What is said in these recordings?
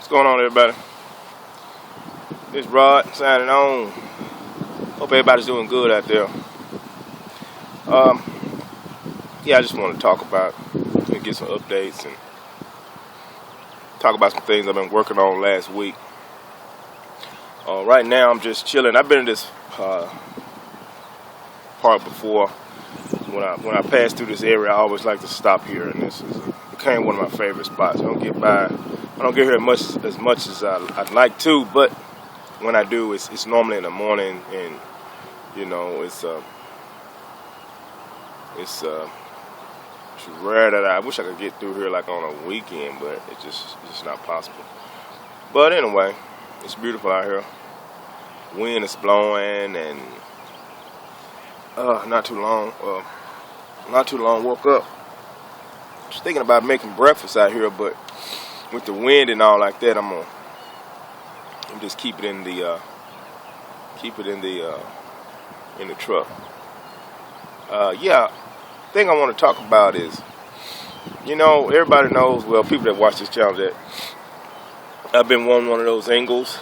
What's going on, everybody? This Rod signing on. Hope everybody's doing good out there. Yeah, I just want to talk about and get some updates and talk about some things I've been working on last week. Right now, I'm just chilling. I've been in this park before. When I pass through this area, I always like to stop here, and this became one of my favorite spots. I don't get here as much as I'd like to, but when I do, it's normally in the morning, and you know, it's rare that I wish I could get through here like on a weekend, but it's just not possible. But anyway, it's beautiful out here. Wind is blowing, and not too long woke up. Just thinking about making breakfast out here, but with the wind and all like that, I'm just keep it in the truck. Yeah, thing I want to talk about is, you know, everybody knows, well, people that watch this channel, that I've been wanting one of those angles,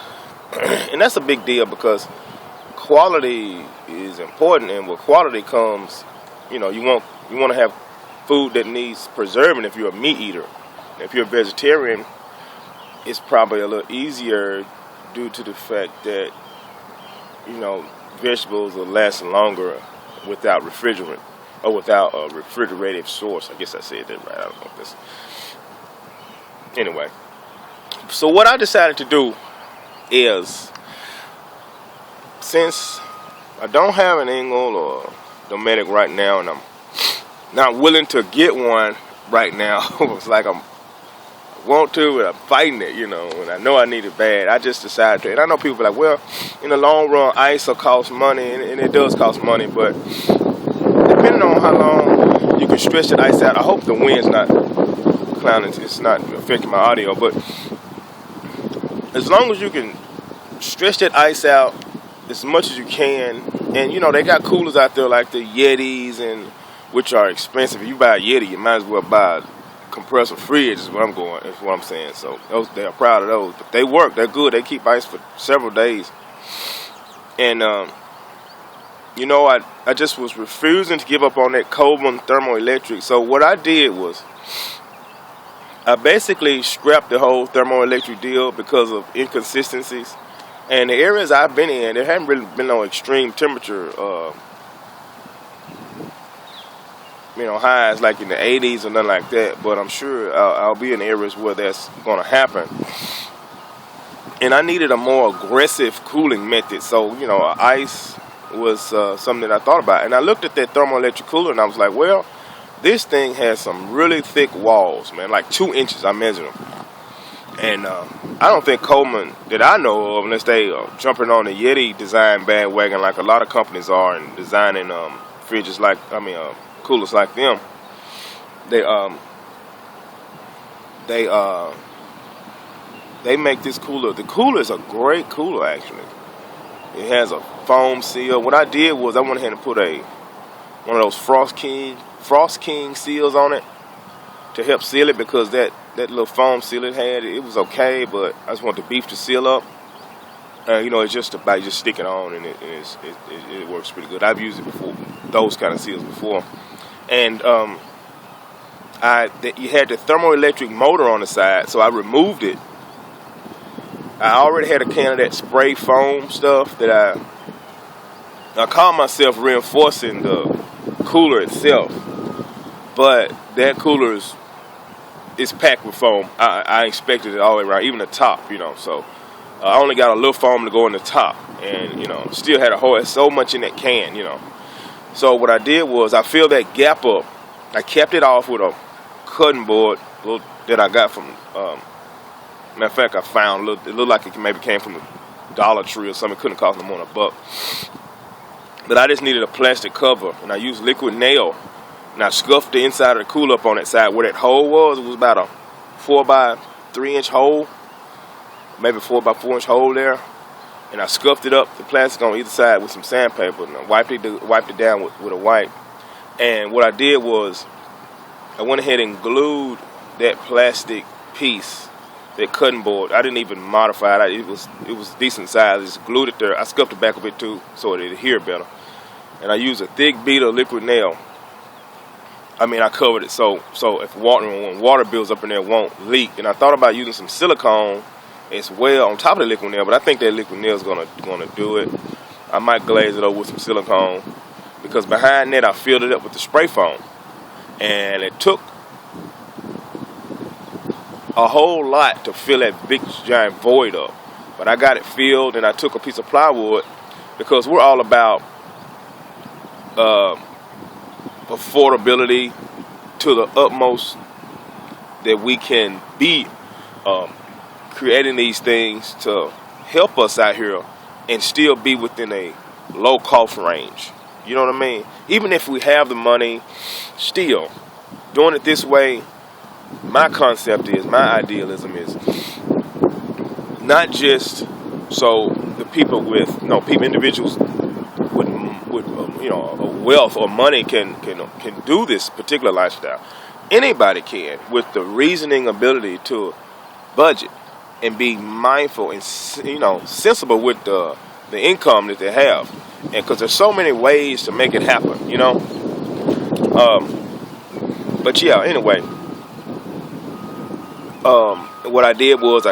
and that's a big deal because quality is important, and with quality comes, you know, you want to have food that needs preserving if you're a meat eater. If you're a vegetarian, it's probably a little easier due to the fact that, you know, vegetables will last longer without refrigerant or without a refrigerative source. I guess I said that right. I don't know if this. Anyway, so what I decided to do is, since I don't have an angle or Dometic right now, and I'm not willing to get one right now, it's like I want to, but I'm fighting it, you know, and I know I need it bad. I just decided to, and I know people are like, well, in the long run, ice will cost money, and it does cost money, but depending on how long you can stretch the ice out, I hope the wind's not clowning, it's not affecting my audio, but as long as you can stretch that ice out as much as you can, and you know, they got coolers out there like the Yetis, and which are expensive. If you buy a Yeti, you might as well buy a compressor fridge, is what I'm saying. So they're proud of those, but they work, they're good, they keep ice for several days. And you know, I just was refusing to give up on that Coleman thermoelectric. So what I did was, I basically scrapped the whole thermoelectric deal because of inconsistencies. And the areas I've been in, there haven't really been no extreme temperature, you know, highs like in the 80s or nothing like that. But I'm sure I'll be in areas where that's going to happen. And I needed a more aggressive cooling method. So, you know, ice was something that I thought about. And I looked at that thermoelectric cooler, and I was like, well, this thing has some really thick walls, man, like 2 inches. I measured them. And I don't think Coleman, that I know of, unless they are jumping on the Yeti design bandwagon like a lot of companies are, and designing fridges like, coolers like them, they make this cooler. The cooler is a great cooler, actually. It has a foam seal. What I did was I went ahead and put one of those Frost King seals on it to help seal it, because that little foam seal it had, it was okay, but I just want the beef to seal up. You know, it's just about just stick it on, and it works pretty good. I've used it before, those kind of seals before. And you had the thermoelectric motor on the side, so I removed it. I already had a can of that spray foam stuff that I call myself reinforcing the cooler itself, but that cooler is packed with foam. I expected it all the way around, even the top, you know. So I only got a little foam to go in the top, and you know, still had so much in that can, you know. So what I did was I filled that gap up. I kept it off with a cutting board that I got from. Matter of fact, I found it looked like it maybe came from the Dollar Tree or something. It couldn't cost no more than $1. But I just needed a plastic cover, and I used liquid nail. And I scuffed the inside of the cooler up on that side where that hole was. It was about a 4 by 3 inch hole, maybe 4 by 4 inch hole there. And I scuffed it up, the plastic on either side, with some sandpaper, and I wiped it down with a wipe. And what I did was I went ahead and glued that plastic piece that cutting board. I didn't even modify it. It was decent size. I just glued it there. I scuffed the back of it too so it adhere better. And I used a thick bead of liquid nail. I mean, I covered it so if when water builds up in there, it won't leak. And I thought about using some silicone as well on top of the liquid nail, but I think that liquid nail is gonna do it. I might glaze it over with some silicone, because behind that I filled it up with the spray foam, and it took a whole lot to fill that big giant void up. But I got it filled, and I took a piece of plywood, because we're all about affordability to the utmost that we can be, creating these things to help us out here and still be within a low cost range. You know what I mean? Even if we have the money, still doing it this way, my concept is, my idealism is not just so the people with, individuals with wealth or money can do this particular lifestyle. Anybody can, with the reasoning ability to budget and be mindful and sensible with the income that they have, and because there's so many ways to make it happen, But yeah, anyway, what I did was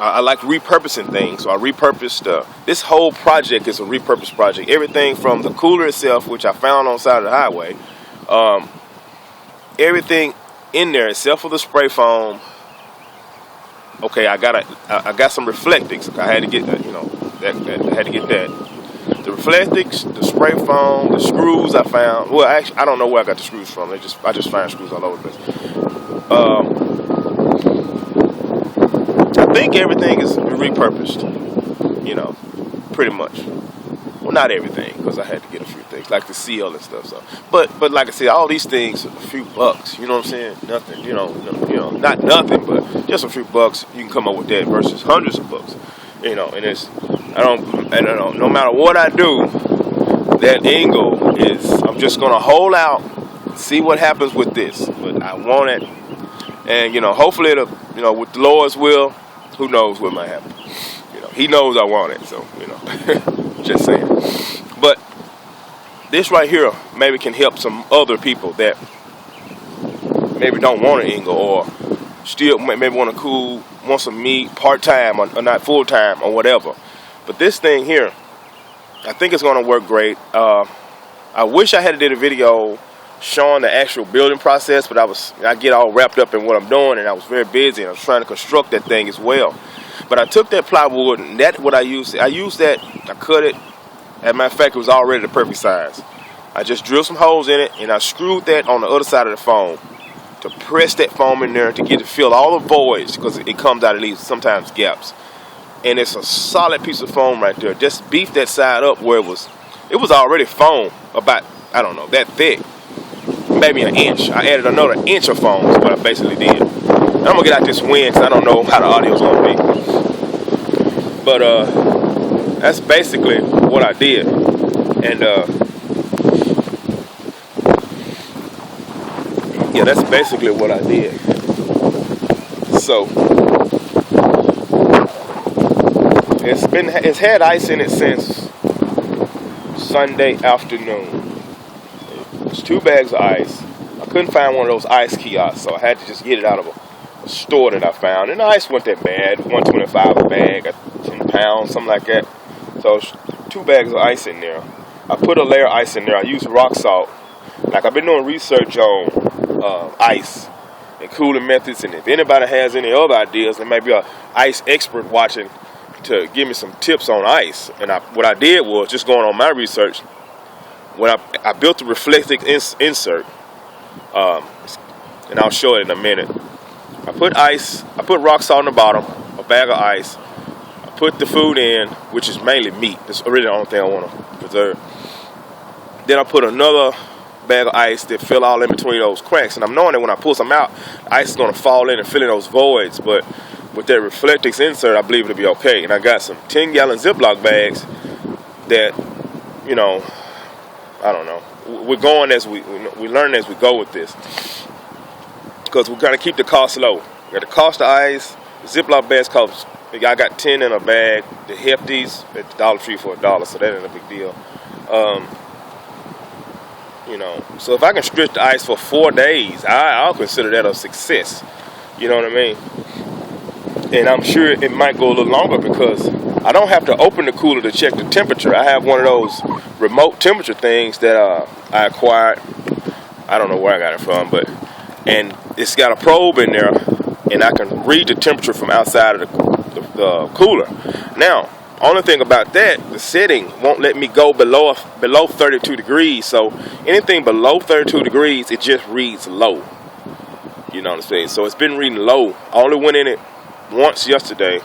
I like repurposing things, so I repurposed. This whole project is a repurposed project. Everything from the cooler itself, which I found on the side of the highway, everything in there except for the spray foam. Okay, I got some reflectix. I had to get that, I had to get that. The reflectix, the spray foam, the screws I found. Well, actually, I don't know where I got the screws from. I just find screws all over the place. I think everything is repurposed, pretty much. Well, not everything, because I had to get a few things, like the seal and stuff. So, but like I said, all these things, a few bucks. You know what I'm saying? Nothing. Not nothing, but just a few bucks. You can come up with that versus hundreds of bucks. And it's no matter what I do, that angle is, I'm just gonna hold out, see what happens with this. But I want it, and hopefully with the Lord's will, who knows what might happen. He knows I want it, so just saying. But this right here maybe can help some other people that maybe don't want an angle, or still maybe want some meat part-time or not full-time or whatever. But this thing here, I think it's going to work great. I wish I had did a video showing the actual building process, but I get all wrapped up in what I'm doing, and I was very busy, and I was trying to construct that thing as well. But I took that plywood, and I used that, I cut it. As a matter of fact, it was already the perfect size. I just drilled some holes in it, and I screwed that on the other side of the foam to press that foam in there to get it fill all the voids, because it comes out of these sometimes gaps. And it's a solid piece of foam right there. Just beef that side up where it was already foam about, I don't know, that thick. Maybe an inch. I added another inch of foam is what I basically did. And I'm going to get out this wind because I don't know how the audio's going to be. But that's basically what I did. And yeah, that's basically what I did. So it's had ice in it since Sunday afternoon. It's 2 bags of ice. I couldn't find one of those ice kiosks, so I had to just get it out of a store that I found. And the ice wasn't that bad, $1.25 a bag, 10 pounds, something like that. So 2 bags of ice in there. I put a layer of ice in there. I used rock salt. Like, I've been doing research on ice and cooling methods, and if anybody has any other ideas, there may be an ice expert watching to give me some tips on ice. And what I did was, just going on my research, when I built the reflective insert, and I'll show it in a minute. I put rock salt in the bottom, a bag of ice. I put the food in, which is mainly meat. That's really the only thing I want to preserve. Then I put another bag of ice that fill all in between those cracks. And I'm knowing that when I pull some out, ice is going to fall in and fill in those voids. But with that reflectix insert, I believe it'll be okay. And I got some 10-gallon Ziploc bags that, I don't know. We're going as we learn as we go with this, because we're going to keep the cost low. We got the cost of ice, the Ziploc bags cost, I got 10 in a bag. The hefties at the Dollar Tree for $1, so that ain't a big deal. You know, so if I can stretch the ice for 4 days, I'll consider that a success. You know what I mean? And I'm sure it might go a little longer because I don't have to open the cooler to check the temperature. I have one of those remote temperature things that I acquired. I don't know where I got it from, and it's got a probe in there, and I can read the temperature from outside of the cooler. Now, only thing about that, the setting won't let me go below 32 degrees. So anything below 32 degrees, it just reads low. You know what I'm saying? So it's been reading low. I only went in it once yesterday.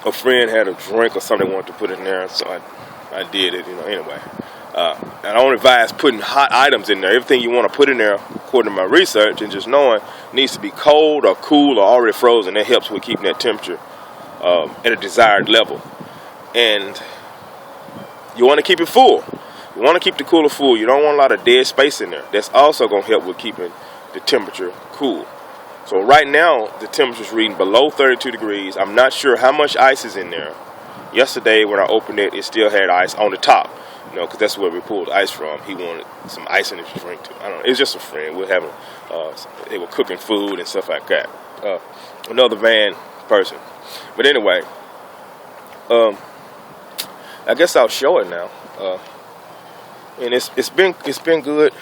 A friend had a drink or something they wanted to put in there, so I did it. You know, anyway. And I don't advise putting hot items in there. Everything you want to put in there, according to my research and just knowing, needs to be cold or cool or already frozen. That helps with keeping that temperature at a desired level. And you want to keep it full. You want to keep the cooler full. You don't want a lot of dead space in there. That's also going to help with keeping the temperature cool. So right now, the temperature's reading below 32 degrees. I'm not sure how much ice is in there. Yesterday, when I opened it, it still had ice on the top. You know, because that's where we pulled ice from. He wanted some ice in his drink too. I don't know. It was just a friend. We're having, they were cooking food and stuff like that. Another van person. But anyway, I guess I'll show it now. And it's been good.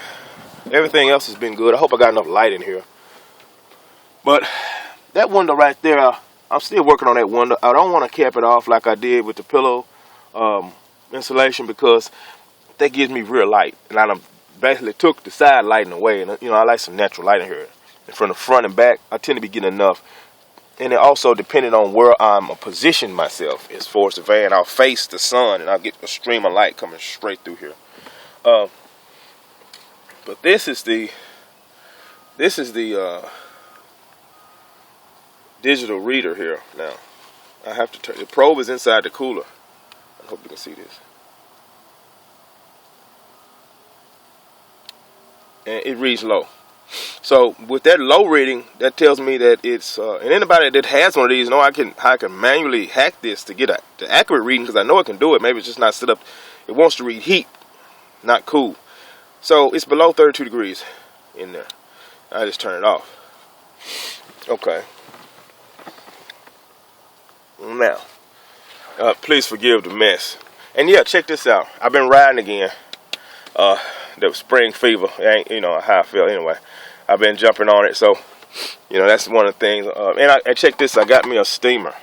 Everything else has been good. I hope I got enough light in here. But that window right there, I'm still working on that window. I don't want to cap it off like I did with the pillow insulation because that gives me real light. And I basically took the side lighting away. And you know, I like some natural light in here. And from the front and back, I tend to be getting enough. And it also depending on where I'm positioned myself as far as the van, I'll face the sun and I'll get a stream of light coming straight through here. But this is the digital reader here. Now I have to turn the probe is inside the cooler. I hope you can see this. And it reads low. So with that low reading, that tells me that it's and anybody that has one of these know I can manually hack this to get the accurate reading because I know it can do it. Maybe it's just not set up. It wants to read heat, not cool. So it's below 32 degrees in there. I just turn it off. Okay. Now, please forgive the mess. And yeah, check this out. I've been riding again. That was spring fever. It ain't, you know, how I feel anyway. I've been jumping on it, so you know that's one of the things. And check this. I got me a steamer.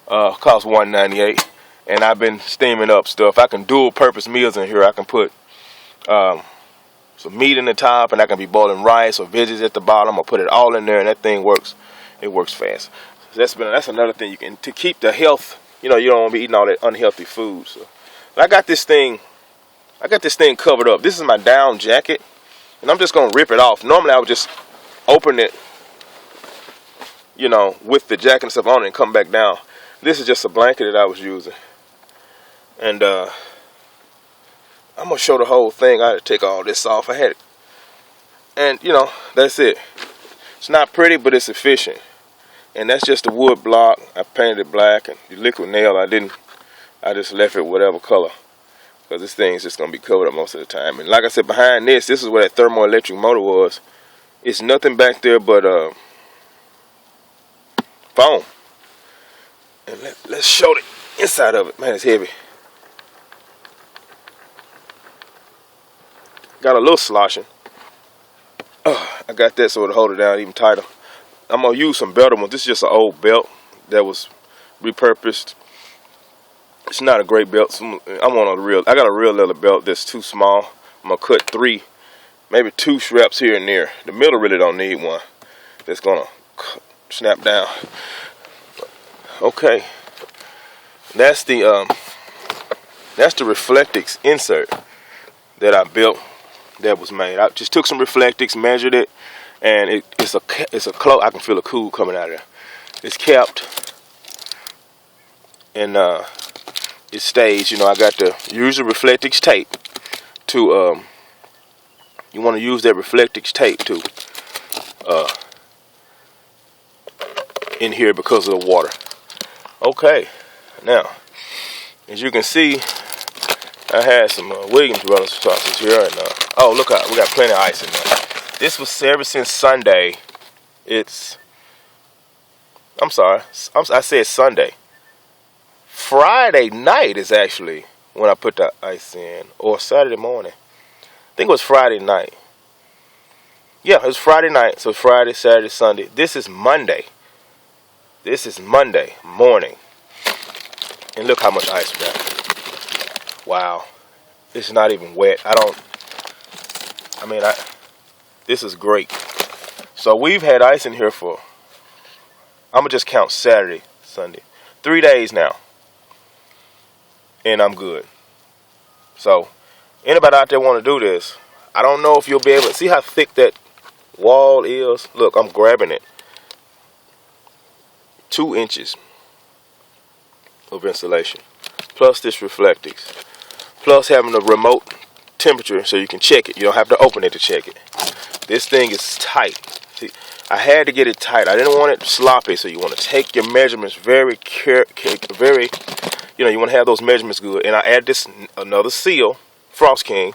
Cost $198, and I've been steaming up stuff. I can dual purpose meals in here. I can put some meat in the top, and I can be boiling rice or veggies at the bottom, or put it all in there, and that thing works. It works fast. So that's another thing you can to keep the health. You know, you don't want to be eating all that unhealthy food. So, but I got this thing covered up. This is my down jacket, and I'm just gonna rip it off. Normally I would just open it, you know, with the jacket and stuff on it and come back down. This is just a blanket that I was using, and I'm gonna show the whole thing. I had to take all this off. I had it, and you know, that's it. It's not pretty, but it's efficient. And that's just a wood block. I painted it black, and the liquid nail I just left it whatever color. Because this thing's just going to be covered up most of the time. And like I said, behind this is where that thermoelectric motor was. It's nothing back there but foam. And let's show the inside of it. Man, it's heavy. Got a little sloshing. I got that so it'll hold it down even tighter. I'm going to use some better ones. This is just an old belt that was repurposed. It's not a great belt. I got a real leather belt that's too small. I'm going to cut 3, maybe 2 straps here and there. The middle really don't need one. That's going to snap down. Okay. That's the Reflectix insert that I built that was made. I just took some Reflectix, measured it, and it's a close. I can feel the cool coming out of there. It's capped, and it stays. You know, I got to use the Reflectix tape to. You want to use that Reflectix tape to in here because of the water. Okay, now as you can see, I had some Williams Brothers sausage here, and oh, look out, we got plenty of ice in there. This was ever since Sunday. I'm sorry, I said Sunday. Friday night is actually when I put the ice in, or Saturday morning. I think it was Friday night. Yeah, it was Friday night, so Friday, Saturday, Sunday. This is Monday. This is Monday morning. And look how much ice we got. Wow. It's not even wet. This is great. So we've had ice in here for, I'm going to just count Saturday, Sunday. 3 days now. And I'm good. So, anybody out there want to do this, I don't know if you'll be able to see how thick that wall is. Look, I'm grabbing it. 2 inches of insulation. Plus this reflectix. Plus having a remote temperature so you can check it. You don't have to open it to check it. This thing is tight. See, I had to get it tight. I didn't want it sloppy, so you want to take your measurements very, you want to have those measurements good. And I add this another seal, Frost King.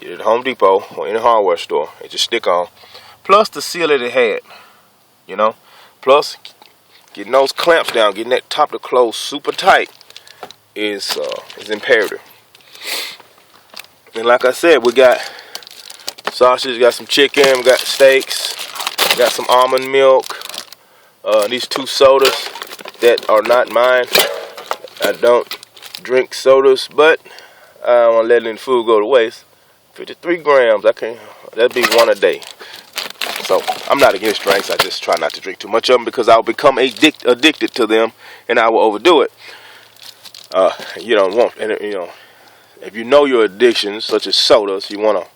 Get it at Home Depot or any hardware store. It just stick on. Plus the seal that it had, Plus getting those clamps down, getting that top to close super tight is imperative. And like I said, we got sausage, got some chicken, we got steaks, we got some almond milk, these 2 sodas that are not mine. I don't drink sodas, but I don't want to let any food go to waste. 53 grams, that'd be 1 a day. So I'm not against drinks, I just try not to drink too much of them because I'll become addicted to them and I will overdo it. You don't want, if you know your addictions, such as sodas, you want to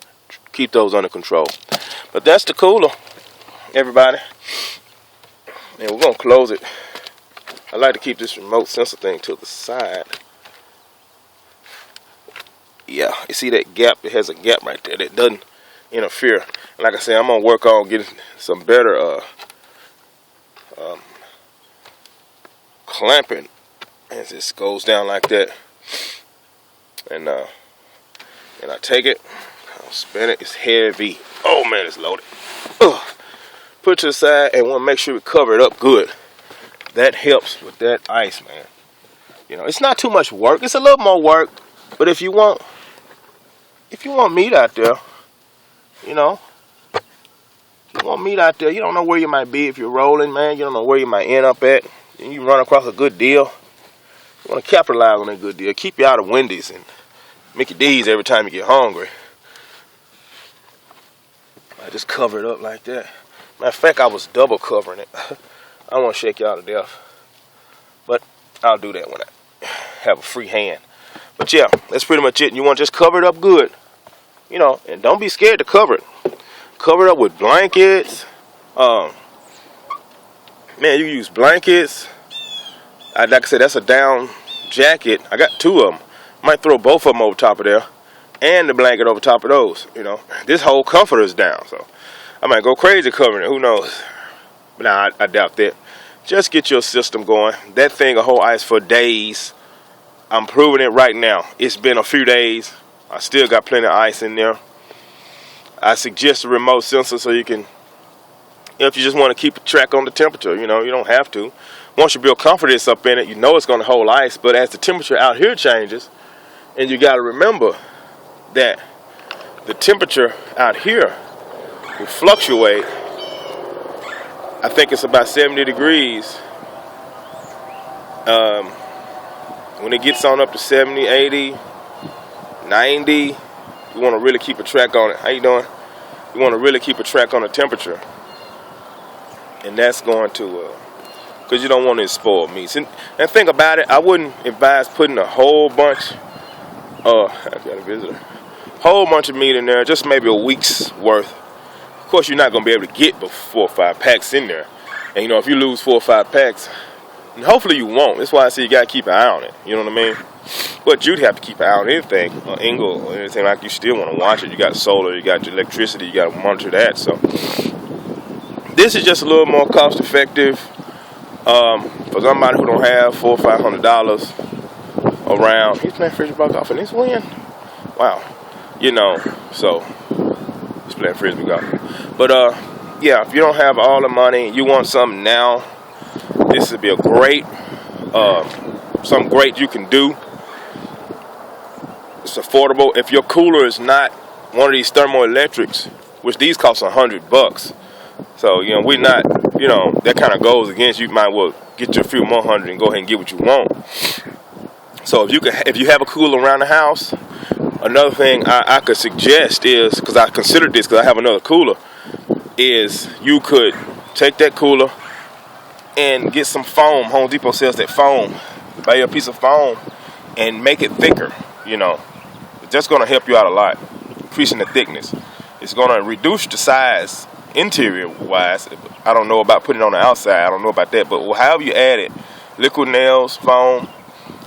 keep those under control. But that's the cooler, everybody. And we're going to close it. I like to keep this remote sensor thing to the side. Yeah, you see that gap? It has a gap right there that doesn't interfere. And like I said, I'm going to work on getting some better clamping as this goes down like that. And I take it, I'll spin it. It's heavy. Oh man, it's loaded. Ugh. Put it to the side and want to make sure we cover it up good. That helps with that ice, man. It's not too much work. It's a little more work, but if you want meat out there, you want meat out there. You don't know where you might be if you're rolling, man. You don't know where you might end up at. And you run across a good deal. You want to capitalize on that good deal. Keep you out of Wendy's and Mickey D's every time you get hungry. I just cover it up like that. Matter of fact, I was double covering it. I don't want to shake y'all to death. But I'll do that when I have a free hand. But yeah, that's pretty much it. You want to just cover it up good. And don't be scared to cover it. Cover it up with blankets. Man, you use blankets. Like I said, that's a down jacket. I got 2 of them. Might throw both of them over top of there. And the blanket over top of those. This whole comforter is down. So I might go crazy covering it. Who knows? But nah, I doubt that. Just get your system going. That thing will hold ice for days. I'm proving it right now. It's been a few days. I still got plenty of ice in there. I suggest a remote sensor so you can, if you just want to keep a track on the temperature, you don't have to. Once you build confidence up in it, it's going to hold ice. But as the temperature out here changes, and you got to remember that the temperature out here will fluctuate. I think it's about 70 degrees. When it gets on up to 70, 80, 90, you want to really keep a track on it. How you doing? You want to really keep a track on the temperature. And that's going to, because you don't want to spoil meats. And think about it, I wouldn't advise putting a whole bunch, I got a visitor, whole bunch of meat in there, just maybe a week's worth. Of course, you're not going to be able to get but 4 or 5 packs in there. And if you lose 4 or 5 packs, and hopefully you won't. That's why I say you got to keep an eye on it. You know what I mean? But you'd have to keep an eye on anything, or angle, or anything like you still want to watch it. You got solar, you got your electricity, you got to monitor that. So this is just a little more cost effective. For somebody who don't have $400 or $500 around, he's playing frisbee golf and he's winning. Wow, you know, so he's playing frisbee golf. But yeah, if you don't have all the money, you want something now, this would be a great, something great you can do. It's affordable. If your cooler is not one of these thermoelectrics, which these cost $100, so you know we're not, you know, that kind of goes against you. Might well get you a few more hundred and go ahead and get what you want. So if you have a cooler around the house, another thing I could suggest is, because I considered this because I have another cooler, is you could take that cooler and get some foam. Home Depot sells that foam. Buy a piece of foam and make it thicker. You know, it's just going to help you out a lot, increasing the thickness. It's going to reduce the size interior wise. I don't know about putting it on the outside. I don't know about that. But however you add it, liquid nails, foam,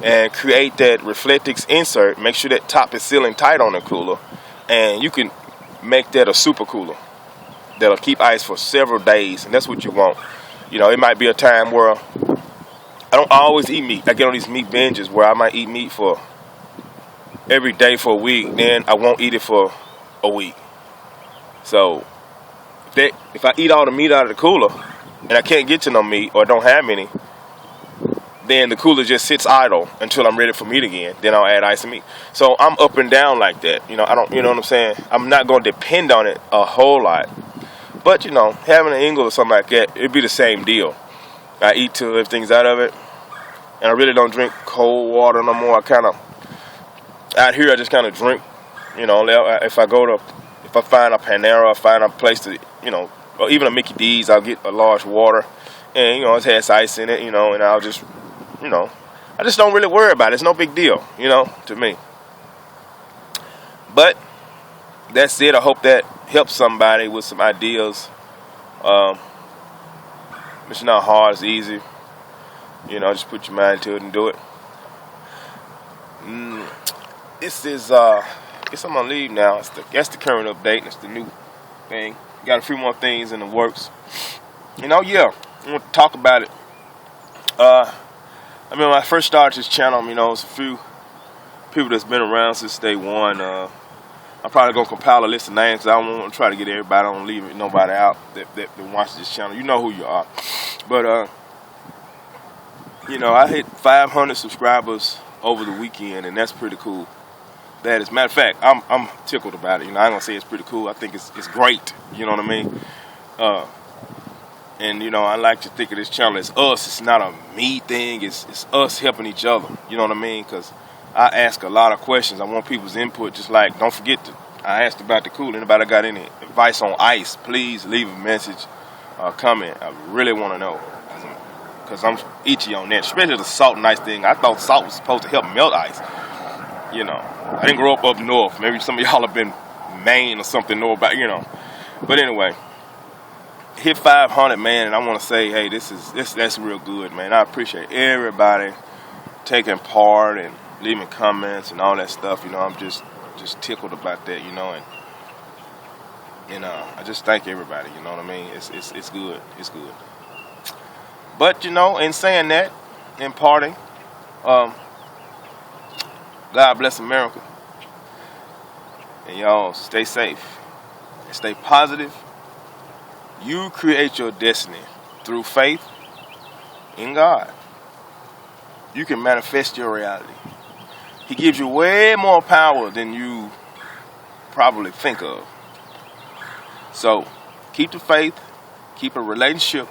and create that Reflectix insert. Make sure that top is sealing tight on the cooler, and you can make that a super cooler that'll keep ice for several days, and that's what you want. You know, it might be a time where I don't always eat meat. I get on these meat binges where I might eat meat for every day for a week, then I won't eat it for a week. So if I eat all the meat out of the cooler and I can't get to no meat or don't have any, then the cooler just sits idle until I'm ready for meat again. Then I'll add ice and meat. So I'm up and down like that. You know, you know what I'm saying? I'm not going to depend on it a whole lot. But, you know, having an Engle or something like that, it'd be the same deal. I eat till everything's out of it. And I really don't drink cold water no more. Out here I just kind of drink, you know, if I find a Panera, I find a place to, you know, or even a Mickey D's, I'll get a large water. And, you know, it has ice in it, you know, and I'll just, you know, I just don't really worry about it. It's no big deal, you know, to me. But that's it. I hope that helps somebody with some ideas. It's not hard. It's easy. You know, just put your mind to it and do it. This is, I guess I'm going to leave now. That's the current update. That's the new thing. Got a few more things in the works. You know, yeah, I want to talk about it. I mean, when I first started this channel, you know, it's a few people that's been around since day one. I'm probably going to compile a list of names because I don't want to try to get everybody. I don't leave nobody out that watches this channel. You know who you are. But, you know, I hit 500 subscribers over the weekend, and that's pretty cool. That is, matter of fact, I'm tickled about it. You know, I ain't gonna say it's pretty cool. I think it's great. You know what I mean? And you know, I like to think of this channel as us. It's not a me thing. It's us helping each other. You know what I mean? Because I ask a lot of questions. I want people's input. Just like, don't forget I asked about the cooler. Anybody got any advice on ice? Please leave a message, comment. I really want to know. Because I'm itchy on that, especially the salt and ice thing. I thought salt was supposed to help melt ice. You know, I didn't grow up north. Maybe some of y'all have been Maine or something, know about, you know. But anyway, hit 500, man, and I want to say, hey, that's real good, man. I appreciate everybody taking part and leaving comments and all that stuff. You know, I'm just tickled about that, you know, and I just thank everybody. You know what I mean? It's good. It's good. But you know, in saying that, in parting, God bless America. And y'all stay safe and stay positive. You create your destiny through faith in God. You can manifest your reality. He gives you way more power than you probably think of. So keep the faith, keep a relationship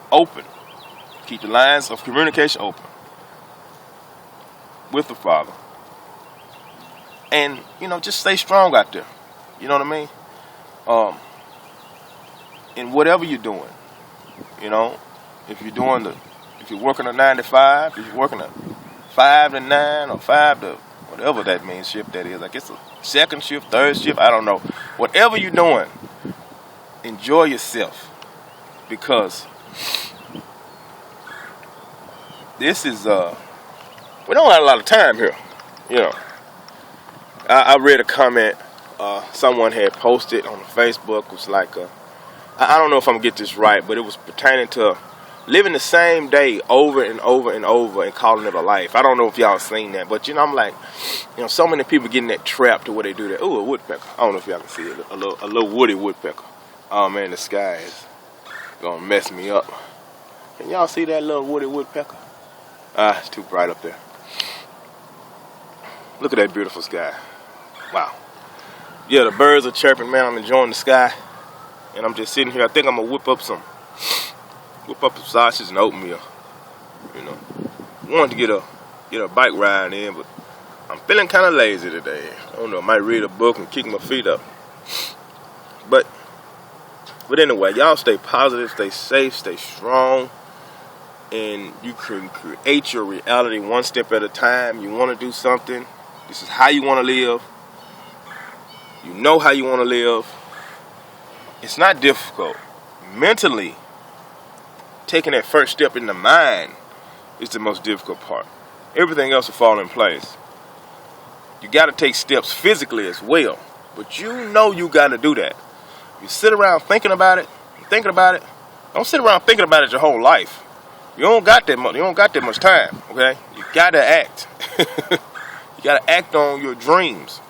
open. Keep the lines of communication open with the Father. And, you know, just stay strong out there. You know what I mean? In whatever you're doing, you know, if you're working a 9 to 5, if you're working a 5 to 9 or 5 to whatever that means shift that is. Like it's a second shift, third shift, I don't know. Whatever you're doing, enjoy yourself, because this is we don't have a lot of time here, you know. I read a comment someone had posted on Facebook. It was like I don't know if I'm gonna get this right, but it was pertaining to living the same day over and over and over and calling it a life. I don't know if y'all seen that, but you know, I'm like, you know, so many people getting that trap to where they do that. Ooh, a woodpecker. I don't know if y'all can see it. A little woody woodpecker. Oh man, the sky is gonna mess me up. Can y'all see that little woody woodpecker? Ah, it's too bright up there. Look at that beautiful sky. Wow. Yeah, the birds are chirping, man. I'm enjoying the sky. And I'm just sitting here. I think I'm gonna whip up some sausage and oatmeal. You know. Wanted to get a bike ride in, but I'm feeling kind of lazy today. I don't know, I might read a book and kick my feet up. But anyway, y'all stay positive, stay safe, stay strong. And you can create your reality one step at a time. You want to do something. This is how you want to live. You know how you want to live. It's not difficult. Mentally, taking that first step in the mind is the most difficult part. Everything else will fall in place. You got to take steps physically as well. But you know you got to do that. You sit around thinking about it. Don't sit around thinking about it your whole life. You don't got that much time, okay? You got to act. You got to act on your dreams.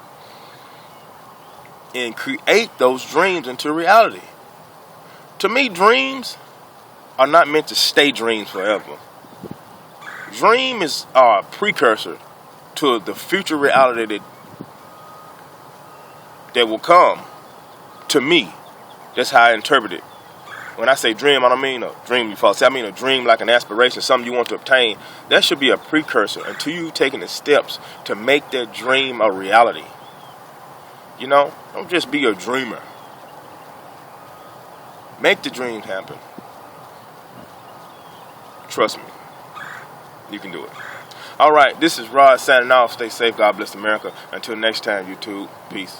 And create those dreams into reality. To me, dreams are not meant to stay dreams forever. Dream is a precursor to the future reality that will come. To me, that's how I interpret it. When I say dream, I don't mean a dream you fall. I mean a dream like an aspiration, something you want to obtain. That should be a precursor until you taking the steps to make that dream a reality. You know, don't just be a dreamer. Make the dreams happen. Trust me. You can do it. All right, this is Rod signing off. Stay safe. God bless America. Until next time, YouTube. Peace.